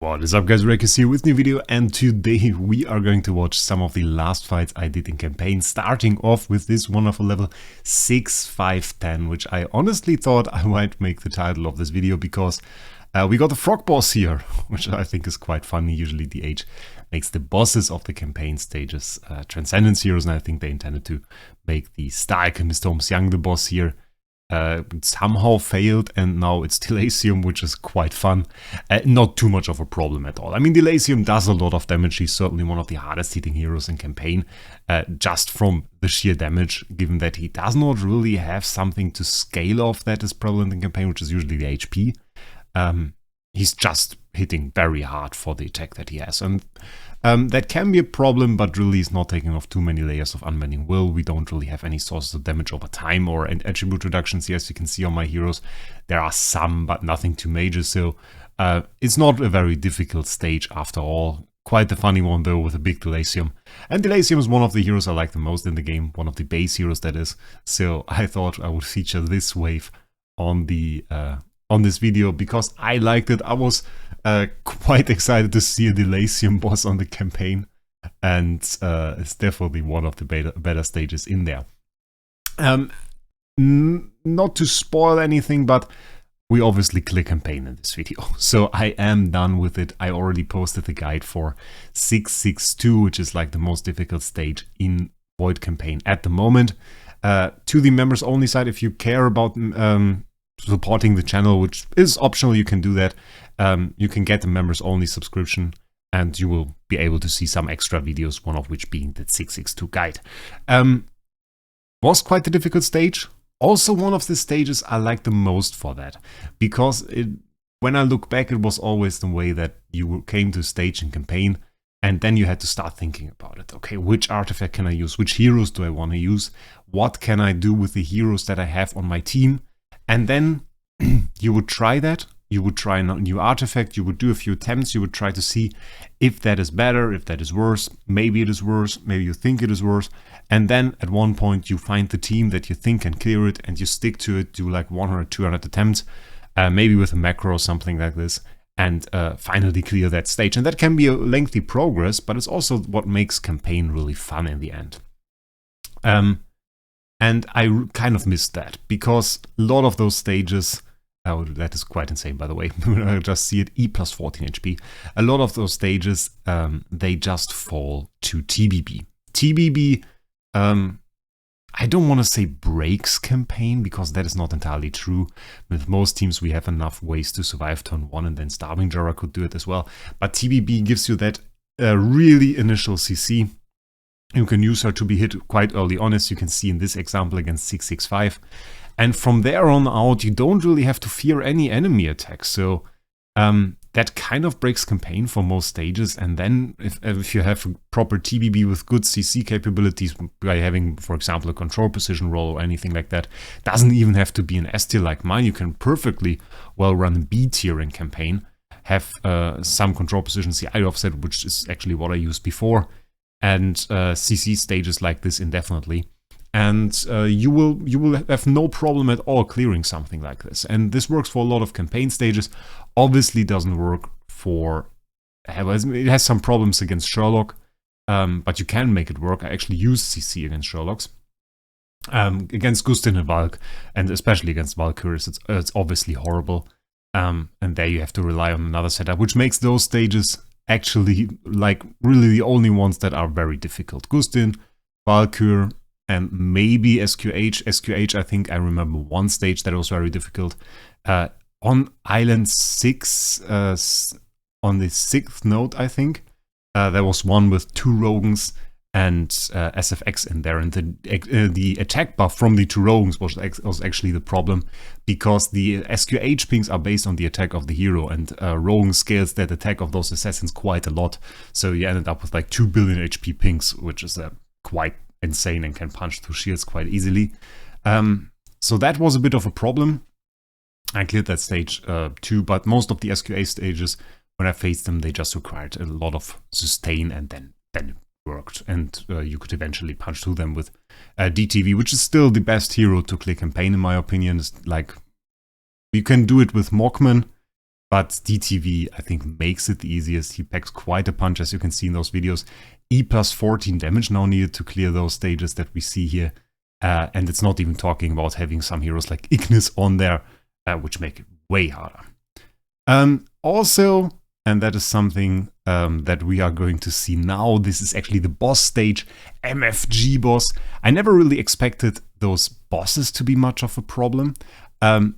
What is up, guys? Wraec here with new video, and today we are going to watch some of the last fights I did in campaign, starting off with this wonderful level 6-5-10, which I honestly thought I might make the title of this video because we got the frog boss here, which I think is quite funny. Usually DH makes the bosses of the campaign stages Transcendence heroes, and I think they intended to make the Star Alchemist Holmes Young the boss here. Somehow failed, and now it's Delasium, which is quite fun. Not too much of a problem at all. I mean, Delasium does a lot of damage. He's certainly one of the hardest hitting heroes in campaign, just from the sheer damage, given that he does not really have something to scale off that is prevalent in campaign, which is usually the HP. He's just hitting very hard for the attack that he has, and that can be a problem, but really is not taking off too many layers of unbending will. We don't really have any sources of damage over time or attribute reductions here, as you can see on my heroes. There are some, but nothing too major, so it's not a very difficult stage after all. Quite a funny one though, with a big Delasium. And Delasium is one of the heroes I like the most in the game, one of the base heroes that is, so I thought I would feature this wave on the on this video because I liked it. I was quite excited to see a Delasium boss on the campaign, and it's definitely one of the better stages in there. Not to spoil anything, but we obviously clear campaign in this video, so I am done with it. I already posted the guide for 6-6-2, which is like the most difficult stage in Void campaign at the moment. To the members only side, if you care about supporting the channel, which is optional, you can do that. You can get the members only subscription, and you will be able to see some extra videos, one of which being the 6-6-2 guide. Was quite a difficult stage. Also one of the stages I like the most for that, because when I look back, it was always the way that you came to stage in campaign, and then you had to start thinking about it. Okay, which artifact can I use? Which heroes do I want to use? What can I do with the heroes that I have on my team? And then you would try that, you would try a new artifact, you would do a few attempts, you would try to see if that is better, if that is worse, maybe it is worse, maybe you think it is worse, and then at one point you find the team that you think can clear it, and you stick to it, do like 100, 200 attempts, maybe with a macro or something like this, and finally clear that stage. And that can be a lengthy progress, but it's also what makes campaign really fun in the end. And I kind of missed that, because a lot of those stages, oh, that is quite insane by the way, I just see it, E plus 14 HP, a lot of those stages, they just fall to TBB. TBB, I don't want to say breaks campaign, because that is not entirely true. With most teams we have enough ways to survive turn 1, and then Starving Jara could do it as well. But TBB gives you that really initial CC. You can use her to be hit quite early on, as you can see in this example against 6-6-5. And from there on out, you don't really have to fear any enemy attacks. So that kind of breaks campaign for most stages. And then if you have a proper TBB with good CC capabilities, by having, for example, a control position roll or anything like that, doesn't even have to be an S tier like mine. You can perfectly well run B tier in campaign, have some control position CI offset, which is actually what I used before, and CC stages like this indefinitely, and you will have no problem at all clearing something like this. And this works for a lot of campaign stages. Obviously doesn't work for, it has some problems against Sherlock, but you can make it work. I actually use CC against Sherlocks. Against Gustin and Valk, and especially against Valkyries, it's obviously horrible. And there you have to rely on another setup, which makes those stages actually like really the only ones that are very difficult. Gustin, Valkyr, and maybe SQH. SQH, I think I remember one stage that was very difficult. On Island 6, on the 6th node, I think, there was one with 2 Rogans and SFX in there, and the attack buff from the 2 Rogans was actually the problem, because the SQH pings are based on the attack of the hero, and Rogan scales that attack of those assassins quite a lot, so you ended up with like 2 billion HP pings, which is quite insane and can punch through shields quite easily. So that was a bit of a problem. I cleared that stage too, but most of the SQA stages, when I faced them, they just required a lot of sustain, and then worked, and you could eventually punch through them with DTV, which is still the best hero to clear campaign in my opinion. It's like, you can do it with Mockman, but DTV, I think, makes it the easiest. He packs quite a punch, as you can see in those videos. E plus 14 damage now needed to clear those stages that we see here. And it's not even talking about having some heroes like Ignis on there, which make it way harder. Also, and that is something that we are going to see now, this is actually the boss stage, MFG boss. I never really expected those bosses to be much of a problem.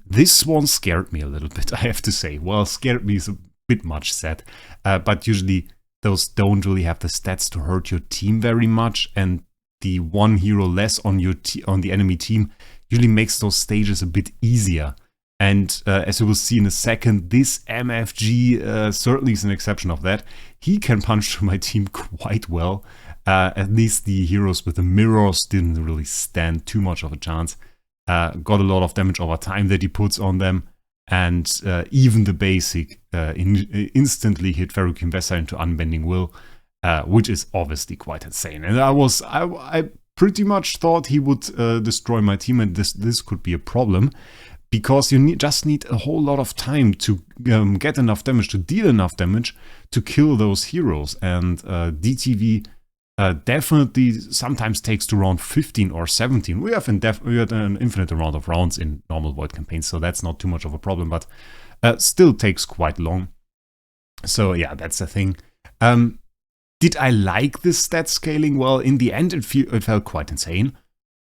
This one scared me a little bit, I have to say. Well, scared me is a bit much said, but usually those don't really have the stats to hurt your team very much, and the one hero less on your on the enemy team usually makes those stages a bit easier. And as you will see in a second, this MFG certainly is an exception of that. He can punch through my team quite well. At least the heroes with the mirrors didn't really stand too much of a chance. Got a lot of damage over time that he puts on them. And even the basic instantly hit Ferukim Vesa into Unbending Will, which is obviously quite insane. And I pretty much thought he would destroy my team, and this could be a problem. Because you just need a whole lot of time to get enough damage, to deal enough damage to kill those heroes. And DTV definitely sometimes takes to round 15 or 17. We had an infinite amount of rounds in normal Void campaigns, so that's not too much of a problem, but still takes quite long. So yeah, that's the thing. Did I like this stat scaling? Well, in the end, it felt quite insane.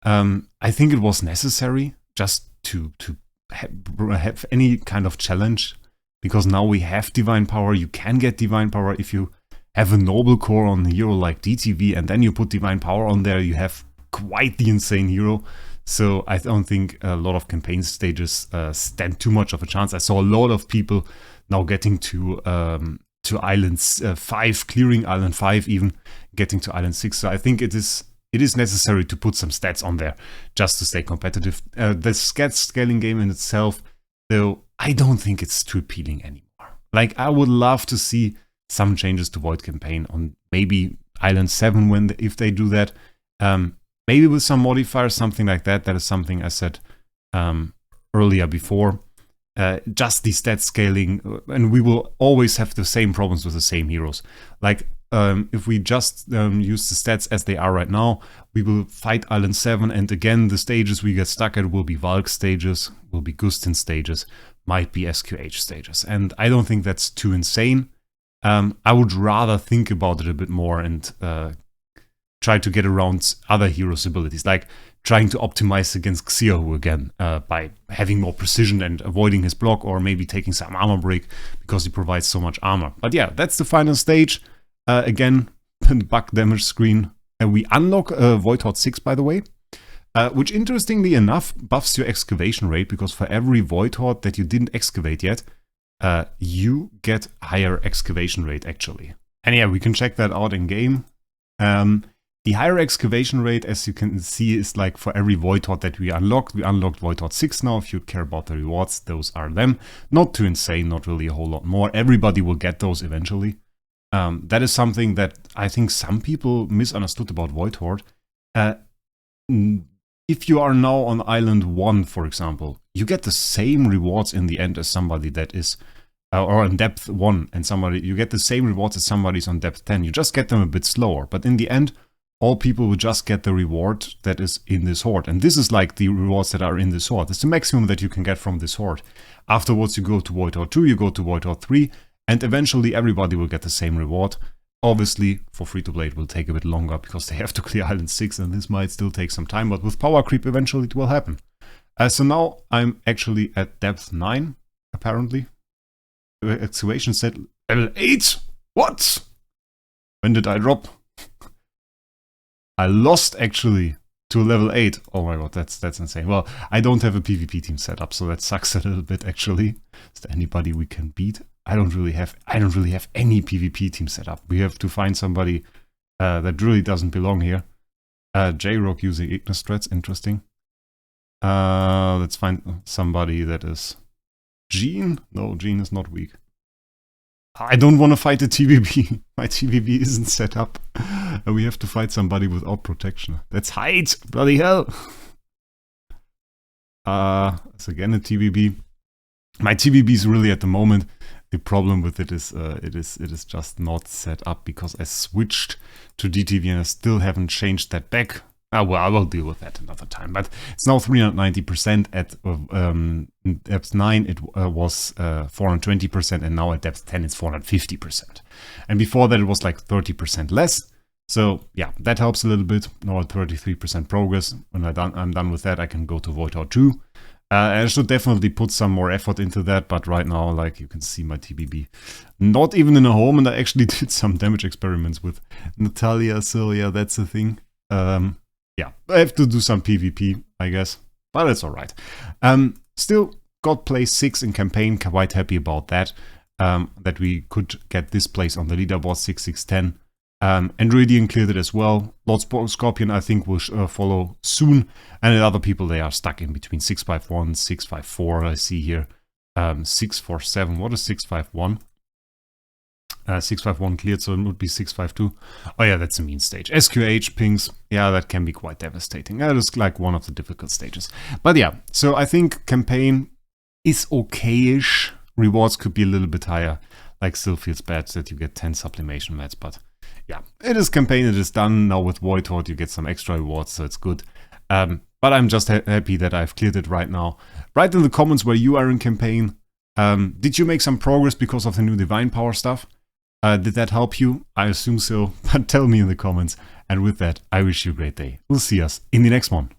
I think it was necessary just to have any kind of challenge, because now we have Divine Power. You can get Divine Power if you have a Noble Core on a hero like DTV, and then you put Divine Power on there, you have quite the insane hero. So I don't think a lot of campaign stages stand too much of a chance. I saw a lot of people now getting to Island 5, clearing Island 5 even, getting to Island 6. So I think it is necessary to put some stats on there just to stay competitive. The stat scaling game in itself, though, I don't think it's too appealing anymore. Like, I would love to see some changes to Void campaign on maybe Island 7 if they do that. Maybe with some modifiers, something like that. That is something I said earlier before. Just the stat scaling, and we will always have the same problems with the same heroes. Like, if we just use the stats as they are right now, we will fight Island 7, and again, the stages we get stuck at will be Valk stages, will be Gustin stages, might be SQH stages. And I don't think that's too insane. I would rather think about it a bit more and try to get around other heroes' abilities, like trying to optimize against Xiaohu again by having more precision and avoiding his block, or maybe taking some armor break because he provides so much armor. But yeah, that's the final stage. Again, the bug damage screen. We unlock Void Horde 6, by the way, which interestingly enough buffs your excavation rate, because for every Void Horde that you didn't excavate yet, you get higher excavation rate actually. And yeah, we can check that out in game. The higher excavation rate, as you can see, is like for every Void Horde that we unlocked. We unlocked Void Horde 6 now. If you care about the rewards, those are them. Not too insane, not really a whole lot more. Everybody will get those eventually. That is something that I think some people misunderstood about Void Horde. If you are now on Island 1, for example, you get the same rewards in the end as somebody that is, or on depth 1, and you get the same rewards as somebody's on depth 10. You just get them a bit slower, but in the end, all people will just get the reward that is in this horde. And this is like the rewards that are in this horde. It's the maximum that you can get from this horde. Afterwards, you go to Void Horde 2, you go to Void Horde 3, and eventually everybody will get the same reward. Obviously, for free-to-play it will take a bit longer because they have to clear Island 6, and this might still take some time, but with power creep eventually it will happen. So now I'm actually at depth 9, apparently. Excavation set level 8? What? When did I drop? I lost actually to level 8. Oh my god, that's insane. Well, I don't have a PvP team set up, so that sucks a little bit actually. Is there anybody we can beat? I don't really have any PvP team set up. We have to find somebody that really doesn't belong here. J-Rock using Ignis threats, interesting. Let's find somebody that is Gene. No, Gene is not weak. I don't want to fight a TVB. My TVB isn't set up. We have to fight somebody without protection. Let's hide! Bloody hell! It's again a TVB. My TVB is really at the moment The problem with it is it is just not set up because I switched to DTV and I still haven't changed that back. Well, I will deal with that another time. But it's now 390% at depth 9. It was 420%, and now at depth 10 it's 450%. And before that it was like 30% less. So yeah, that helps a little bit. Now at 33% progress. When I'm done with that, I can go to Void Horde 2. I should definitely put some more effort into that, but right now, like, you can see my TBB not even in a home, and I actually did some damage experiments with Natalia, so yeah, that's the thing. Yeah, I have to do some PvP, I guess, but it's alright. Still got place 6 in campaign, quite happy about that, that we could get this place on the leaderboard 6610. Androidian cleared it as well. Lord Scorpion, I think, will follow soon. And the other people, they are stuck in between 651, 654. I see here 647. What is 651? 651 cleared, so it would be 652. Oh yeah, that's a mean stage. SQH pings, yeah, that can be quite devastating. That is like one of the difficult stages. But yeah, so I think campaign is okay-ish. Rewards could be a little bit higher. Like, still feels bad that you get 10 sublimation mats, but yeah, it is campaign, it is done. Now with Void Horde you get some extra rewards, so it's good. But I'm just happy that I've cleared it right now. Write in the comments where you are in campaign. Did you make some progress because of the new Divine Power stuff? Did that help you? I assume so, but tell me in the comments. And with that, I wish you a great day. We'll see us in the next one.